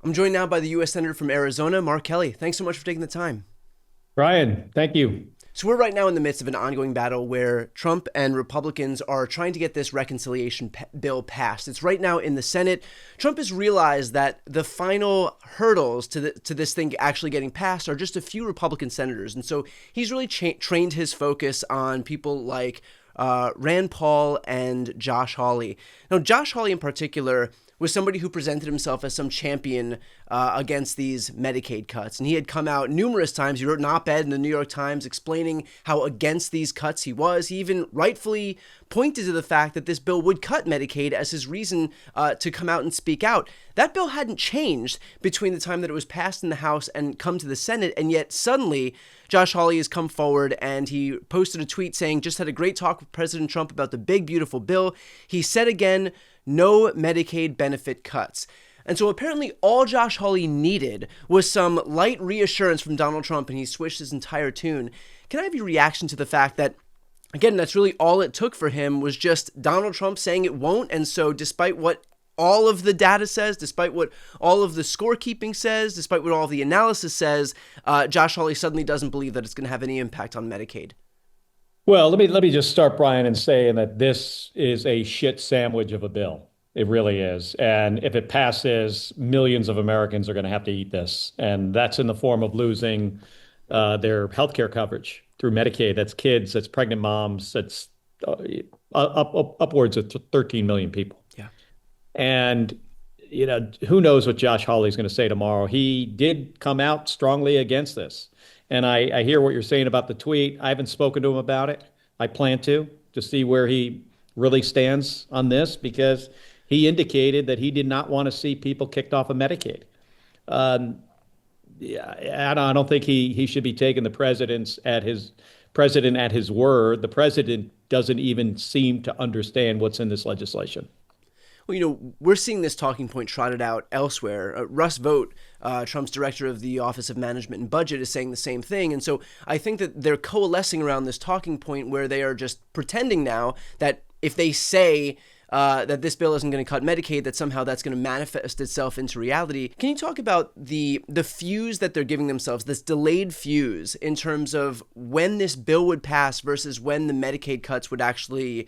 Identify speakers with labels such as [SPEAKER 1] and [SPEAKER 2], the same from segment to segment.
[SPEAKER 1] I'm joined now by the U.S. Senator from Arizona, Mark Kelly. Thanks so much for taking the time.
[SPEAKER 2] Brian, thank you.
[SPEAKER 1] So we're right now in the midst of an ongoing battle where Trump and Republicans are trying to get this reconciliation bill passed. It's right now in the Senate. Trump has realized that the final hurdles to this thing actually getting passed are just a few Republican senators. And so he's really trained his focus on people like Rand Paul and Josh Hawley. Now, Josh Hawley in particular was somebody who presented himself as some champion against these Medicaid cuts. And he had come out numerous times. He wrote an op-ed in the New York Times explaining how against these cuts he was. He even rightfully pointed to the fact that this bill would cut Medicaid as his reason to come out and speak out. That bill hadn't changed between the time that it was passed in the House and come to the Senate, and yet suddenly Josh Hawley has come forward and he posted a tweet saying, just had a great talk with President Trump about the big, beautiful bill. He said again, no Medicaid benefit cuts. And so apparently all Josh Hawley needed was some light reassurance from Donald Trump, and he switched his entire tune. Can I have your reaction to the fact that, again, that's really all it took for him was just Donald Trump saying it won't, and so despite what all of the data says, despite what all of the scorekeeping says, despite what all of the analysis says, Josh Hawley suddenly doesn't believe that it's going to have any impact on Medicaid?
[SPEAKER 2] Well, let me just start, Brian, in saying that this is a shit sandwich of a bill. It really is. And if it passes, millions of Americans are going to have to eat this. And that's in the form of losing their health care coverage through Medicaid. That's kids, that's pregnant moms, that's upwards of 13 million people.
[SPEAKER 1] Yeah.
[SPEAKER 2] And, who knows what Josh Hawley is going to say tomorrow. He did come out strongly against this. And I hear what you're saying about the tweet. I haven't spoken to him about it. I plan to see where he really stands on this, because he indicated that he did not want to see people kicked off of Medicaid. Yeah, I don't think he should be taking the president at his word. The president doesn't even seem to understand what's in this legislation.
[SPEAKER 1] Well, we're seeing this talking point trotted out elsewhere. Russ Vought, Trump's director of the Office of Management and Budget, is saying the same thing. And so I think that they're coalescing around this talking point where they are just pretending now that if they say that this bill isn't going to cut Medicaid, that somehow that's going to manifest itself into reality. Can you talk about the fuse that they're giving themselves, this delayed fuse in terms of when this bill would pass versus when the Medicaid cuts would actually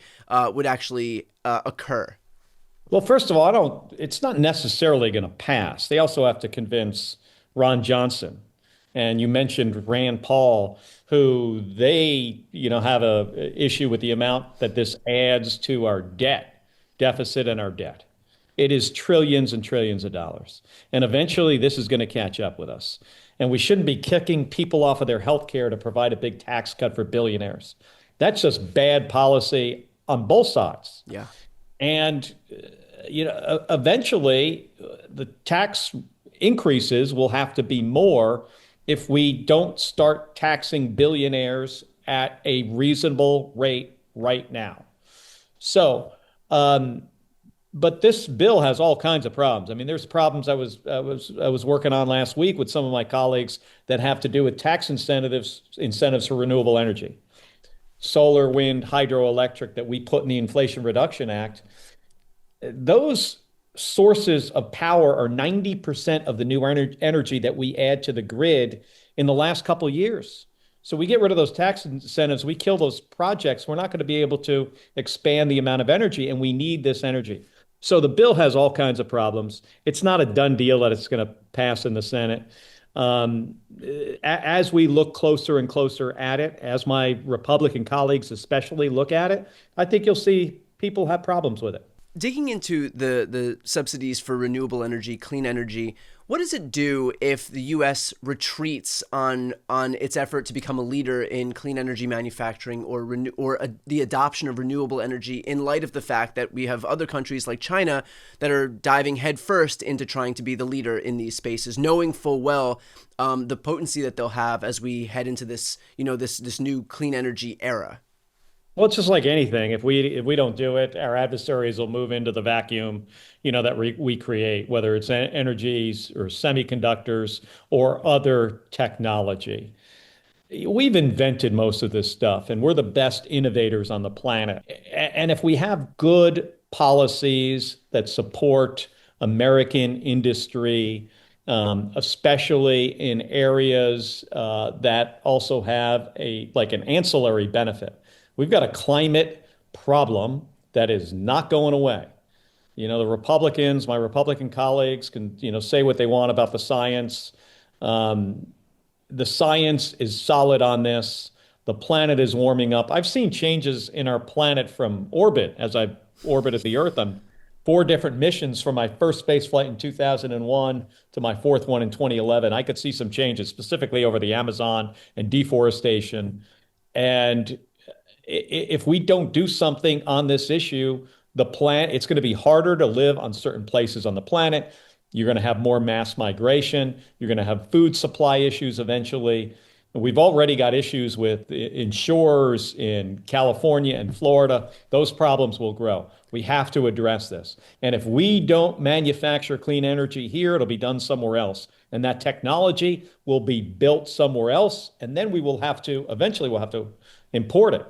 [SPEAKER 1] occur?
[SPEAKER 2] Well, first of all, it's not necessarily going to pass. They also have to convince Ron Johnson. And you mentioned Rand Paul, who they, have a issue with the amount that this adds to our deficit and our debt. It is trillions and trillions of dollars. And eventually this is going to catch up with us. And we shouldn't be kicking people off of their health care to provide a big tax cut for billionaires. That's just bad policy on both sides.
[SPEAKER 1] Yeah.
[SPEAKER 2] And, eventually the tax increases will have to be more if we don't start taxing billionaires at a reasonable rate right now. So, but this bill has all kinds of problems. I mean, there's problems I was working on last week with some of my colleagues that have to do with tax incentives for renewable energy, solar, wind, hydroelectric that we put in the Inflation Reduction Act. Those sources of power are 90% of the new energy that we add to the grid in the last couple of years. So we get rid of those tax incentives, we kill those projects, we're not going to be able to expand the amount of energy, and we need this energy. So the bill has all kinds of problems. It's not a done deal that it's going to pass in the Senate. As we look closer and closer at it, as my Republican colleagues especially look at it, I think you'll see people have problems with it.
[SPEAKER 1] Digging into the subsidies for renewable energy, clean energy, what does it do if the U.S. retreats on its effort to become a leader in clean energy manufacturing or the adoption of renewable energy, in light of the fact that we have other countries like China that are diving headfirst into trying to be the leader in these spaces, knowing full well the potency that they'll have as we head into this this new clean energy era?
[SPEAKER 2] Well, it's just like anything. If we don't do it, our adversaries will move into the vacuum, that we create, whether it's energies or semiconductors or other technology. We've invented most of this stuff, and we're the best innovators on the planet. And if we have good policies that support American industry especially in areas that also have like an ancillary benefit. We've got a climate problem that is not going away. The Republicans, my Republican colleagues can, say what they want about the science. Um, the science is solid on this. The planet is warming up. I've seen changes in our planet from orbit as I orbited the Earth on four different missions from my first space flight in 2001 to my fourth one in 2011. I could see some changes, specifically over the Amazon and deforestation. And if we don't do something on this issue, it's going to be harder to live on certain places on the planet. You're going to have more mass migration. You're going to have food supply issues eventually. We've already got issues with insurers in California and Florida. Those problems will grow. We have to address this. And if we don't manufacture clean energy here, it'll be done somewhere else. And that technology will be built somewhere else. And then eventually we'll have to import it.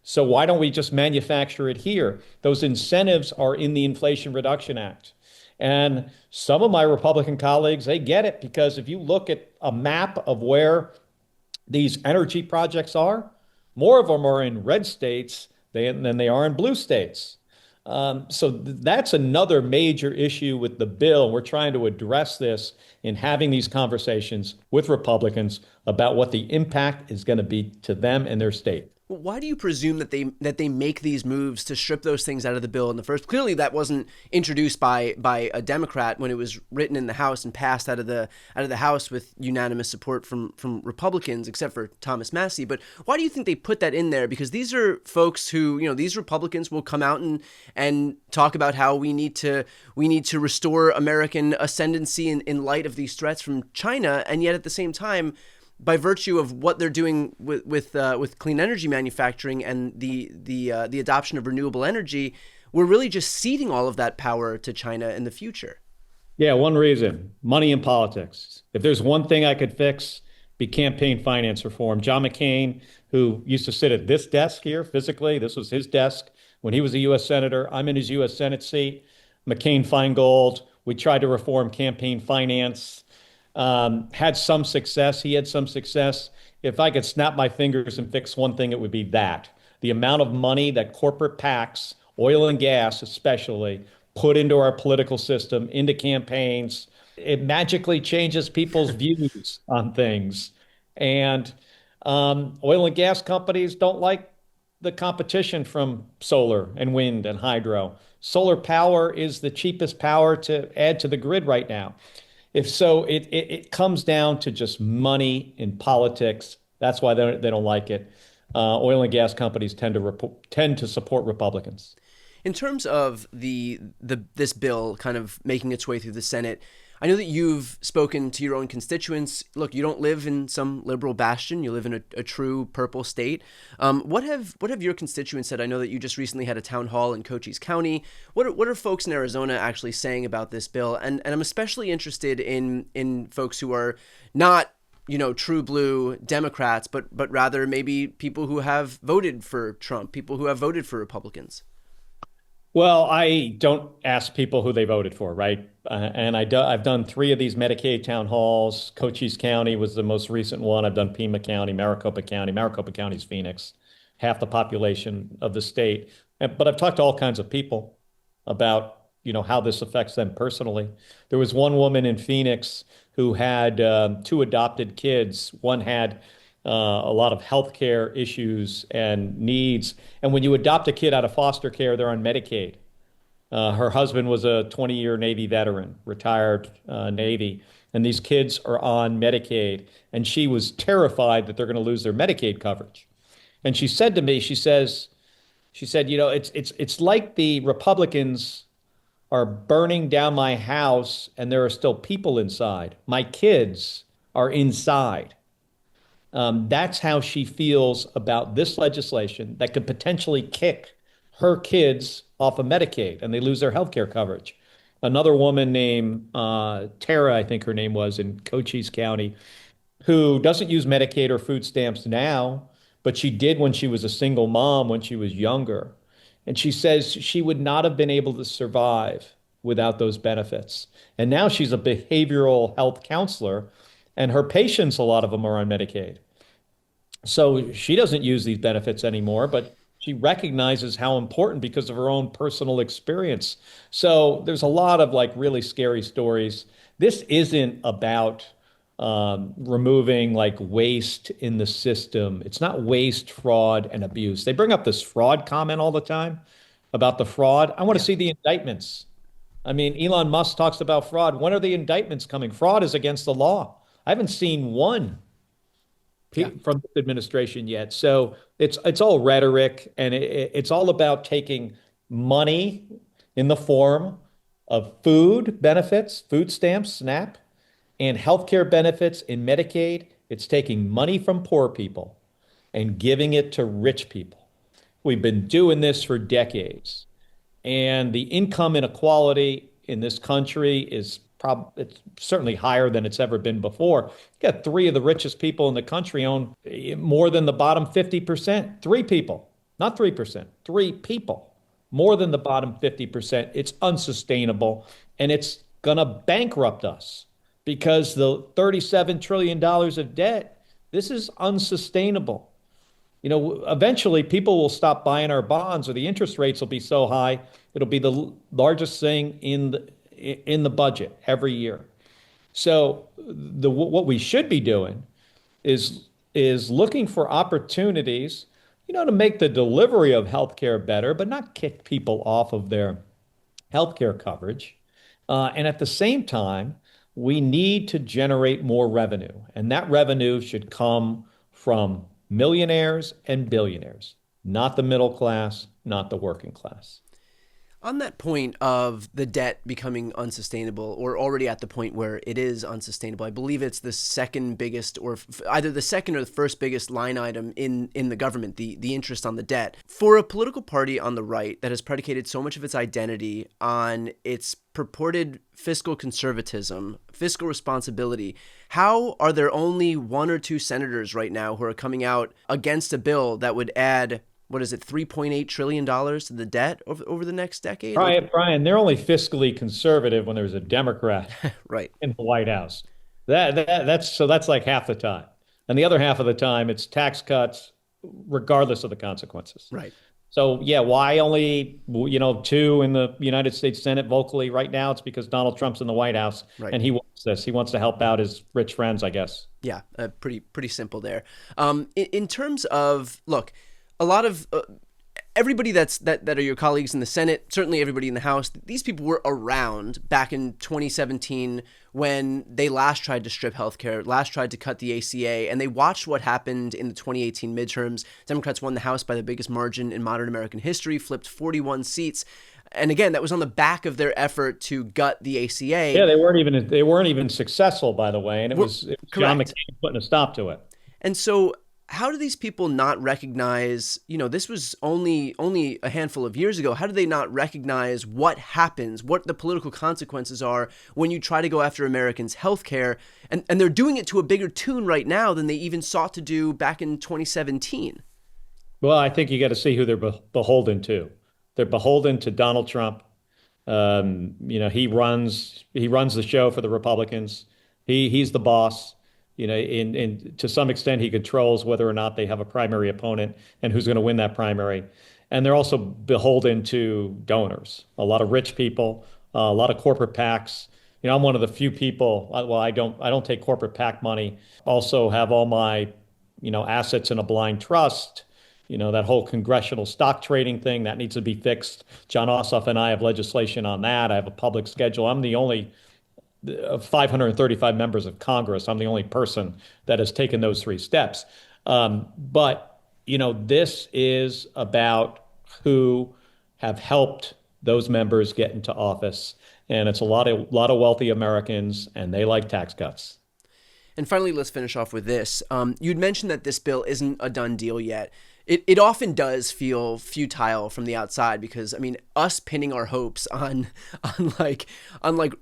[SPEAKER 2] So why don't we just manufacture it here? Those incentives are in the Inflation Reduction Act. And some of my Republican colleagues, they get it because if you look at a map of where these energy projects are, more of them are in red states than they are in blue states. That's another major issue with the bill. We're trying to address this in having these conversations with Republicans about what the impact is going to be to them and their state.
[SPEAKER 1] Why do you presume that they make these moves to strip those things out of the bill in the first? Clearly, that wasn't introduced by a Democrat when it was written in the House and passed out of the House with unanimous support from Republicans, except for Thomas Massie. But why do you think they put that in there? Because these are folks who, these Republicans will come out and talk about how we need to restore American ascendancy in light of these threats from China, and yet at the same time, by virtue of what they're doing with clean energy manufacturing and the adoption of renewable energy, we're really just ceding all of that power to China in the future.
[SPEAKER 2] Yeah, one reason: money in politics. If there's one thing I could fix, be campaign finance reform. John McCain, who used to sit at this desk here physically, this was his desk when he was a U.S. Senator. I'm in his U.S. Senate seat. McCain-Feingold. We tried to reform campaign finance. Had some success. He had some success. If I could snap my fingers and fix one thing, it would be that. The amount of money that corporate PACs, oil and gas especially, put into our political system, into campaigns, it magically changes people's views on things. And oil and gas companies don't like the competition from solar and wind and hydro. Solar power is the cheapest power to add to the grid right now. If so, it comes down to just money in politics. That's why they don't like it. Oil and gas companies tend to support Republicans.
[SPEAKER 1] In terms of this bill kind of making its way through the Senate, I know that you've spoken to your own constituents. Look, you don't live in some liberal bastion. You live in a true purple state. What have your constituents said? I know that you just recently had a town hall in Cochise County. What are folks in Arizona actually saying about this bill? And I'm especially interested in folks who are not true blue Democrats, but rather maybe people who have voted for Trump, people who have voted for Republicans.
[SPEAKER 2] Well, I don't ask people who they voted for, right? And I've done 3 of these Medicaid town halls. Cochise County was the most recent one. I've done Pima County, Maricopa County. Maricopa County is Phoenix, half the population of the state. But I've talked to all kinds of people about, how this affects them personally. There was one woman in Phoenix who had 2 adopted kids. One had a lot of healthcare issues and needs. And when you adopt a kid out of foster care, they're on Medicaid. Her husband was a 20-year Navy veteran, retired Navy, and these kids are on Medicaid. And she was terrified that they're going to lose their Medicaid coverage. And she said to me, she said, it's like the Republicans are burning down my house and there are still people inside. My kids are inside. That's how she feels about this legislation that could potentially kick her kids off of Medicaid and they lose their health care coverage. Another woman named Tara, I think her name was, in Cochise County, who doesn't use Medicaid or food stamps now, but she did when she was a single mom when she was younger. And she says she would not have been able to survive without those benefits. And now she's a behavioral health counselor, and her patients, a lot of them are on Medicaid. So she doesn't use these benefits anymore, but she recognizes how important because of her own personal experience. So there's a lot of like really scary stories. This isn't about removing like waste in the system. It's not waste, fraud, and abuse. They bring up this fraud comment all the time about the fraud. I want to
[SPEAKER 1] Yeah.
[SPEAKER 2] see the indictments. I mean, Elon Musk talks about fraud. When are the indictments coming? Fraud is against the law. I haven't seen one
[SPEAKER 1] Yeah.
[SPEAKER 2] from this administration yet. So it's all rhetoric, and it's all about taking money in the form of food benefits, food stamps, SNAP, and healthcare benefits in Medicaid. It's taking money from poor people and giving it to rich people. We've been doing this for decades. And the income inequality in this country is it's certainly higher than it's ever been before. You got three of the richest people in the country own more than the bottom 50%. Three people, not 3%, three people, more than the bottom 50%. It's unsustainable, and it's going to bankrupt us because the $37 trillion of debt, this is unsustainable. Eventually people will stop buying our bonds, or the interest rates will be so high, it'll be the largest thing in the budget every year. So what we should be doing is looking for opportunities, to make the delivery of healthcare better, but not kick people off of their healthcare coverage. And at the same time, we need to generate more revenue, and that revenue should come from millionaires and billionaires, not the middle class, not the working class.
[SPEAKER 1] On that point of the debt becoming unsustainable, or already at the point where it is unsustainable, I believe it's the second biggest, or either the second or the first biggest line item in the government, the interest on the debt. For a political party on the right that has predicated so much of its identity on its purported fiscal conservatism, fiscal responsibility, how are there only one or two senators right now who are coming out against a bill that would add, what is it, $3.8 trillion to the debt over the next decade?
[SPEAKER 2] Brian, they're only fiscally conservative when there's a Democrat
[SPEAKER 1] Right.
[SPEAKER 2] in the White House. That's like half the time. And the other half of the time, it's tax cuts, regardless of the consequences.
[SPEAKER 1] Right.
[SPEAKER 2] So yeah, why only, two in the United States Senate vocally right now? It's because Donald Trump's in the White House,
[SPEAKER 1] Right.
[SPEAKER 2] and he wants this. He wants to help out his rich friends, I guess.
[SPEAKER 1] Yeah, pretty simple there. In terms of, look, a lot of everybody that are your colleagues in the Senate, certainly everybody in the House, these people were around back in 2017 when they last tried to strip healthcare, last tried to cut the ACA, and they watched what happened in the 2018 midterms. Democrats won the House by the biggest margin in modern American history, flipped 41 seats. And again, that was on the back of their effort to gut the ACA.
[SPEAKER 2] Yeah, they weren't even successful, by the way, and it was John McCain putting a stop to it.
[SPEAKER 1] And so, how do these people not recognize, this was only a handful of years ago. How do they not recognize what happens, what the political consequences are when you try to go after Americans' health care? And they're doing it to a bigger tune right now than they even sought to do back in 2017.
[SPEAKER 2] Well, I think you got to see who they're beholden to. They're beholden to Donald Trump. He runs the show for the Republicans. He's the boss. To some extent, he controls whether or not they have a primary opponent and who's going to win that primary. And they're also beholden to donors, a lot of rich people, a lot of corporate PACs. I'm one of the few people. Well, I don't take corporate PAC money. Also have all my, assets in a blind trust. That whole congressional stock trading thing that needs to be fixed. John Ossoff and I have legislation on that. I have a public schedule. I'm the only of 535 members of Congress, I'm the only person that has taken those three steps. But this is about who have helped those members get into office, and it's a lot of wealthy Americans, and they like tax cuts.
[SPEAKER 1] And finally, let's finish off with this. You'd mentioned that this bill isn't a done deal yet. It often does feel futile from the outside because, us pinning our hopes on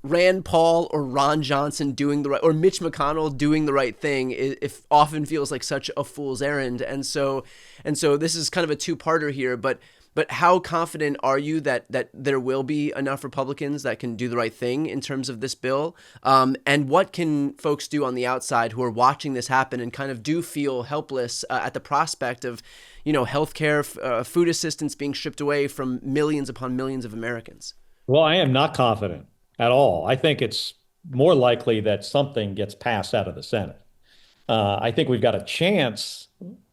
[SPEAKER 1] Rand Paul or Ron Johnson doing the right, or Mitch McConnell doing the right thing, it often feels like such a fool's errand. And so this is kind of a two-parter here. But But how confident are you that there will be enough Republicans that can do the right thing in terms of this bill? And what can folks do on the outside who are watching this happen and kind of do feel helpless at the prospect of, healthcare, food assistance being stripped away from millions upon millions of Americans?
[SPEAKER 2] Well, I am not confident at all. I think it's more likely that something gets passed out of the Senate. I think we've got a chance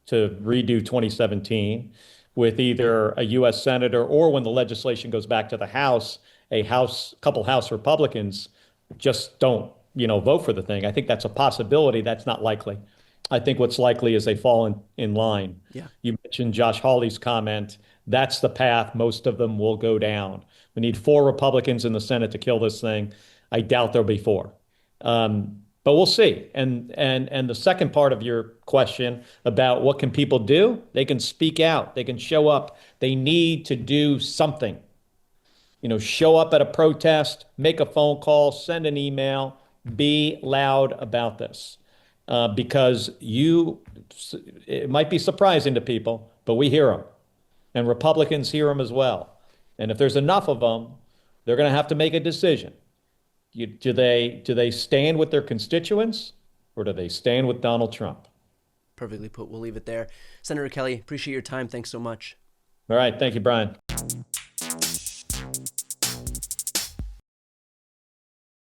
[SPEAKER 2] to redo 2017 with either a U.S. senator or when the legislation goes back to the House, couple House Republicans just don't, vote for the thing. I think that's a possibility. That's not likely. I think what's likely is they fall in line.
[SPEAKER 1] Yeah.
[SPEAKER 2] You mentioned Josh Hawley's comment. That's the path most of them will go down. We need 4 Republicans in the Senate to kill this thing. I doubt there'll be 4. But we'll see. And the second part of your question about what can people do? They can speak out. They can show up. They need to do something. Show up at a protest, make a phone call, send an email, be loud about this. Because it might be surprising to people, but we hear them. And Republicans hear them as well. And if there's enough of them, they're going to have to make a decision. Do they stand with their constituents or do they stand with Donald Trump?
[SPEAKER 1] Perfectly put. We'll leave it there. Senator Kelly, appreciate your time. Thanks so much.
[SPEAKER 2] All right. Thank you, Brian.